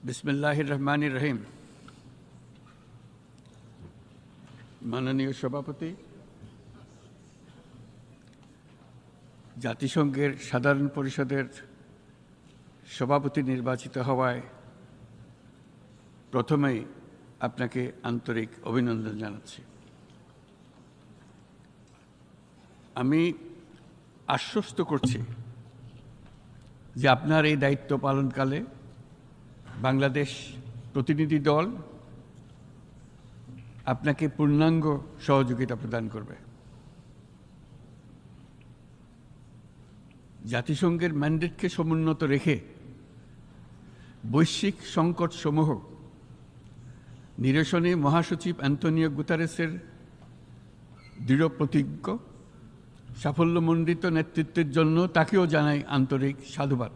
বিসমিল্লাহির রহমানির রহিম। মাননীয় সভাপতি, জাতিসংঘের সাধারণ পরিষদের সভাপতি নির্বাচিত হওয়ায় প্রথমেই আপনাকে আন্তরিক অভিনন্দন জানাচ্ছি। আমি আশ্বস্ত করছি যে আপনার এই দায়িত্ব পালনকালে বাংলাদেশ প্রতিনিধি দল আপনাকে পূর্ণাঙ্গ সহযোগিতা প্রদান করবে। জাতিসংঘের ম্যান্ডেটকে সমুন্নত রেখে বৈশ্বিক সংকটসমূহ নিরসনে মহাসচিব অ্যান্তোনিও গুতেরেসের দৃঢ় প্রতিজ্ঞ সাফল্যমণ্ডিত নেতৃত্বের জন্য তাকেও জানাই আন্তরিক সাধুবাদ।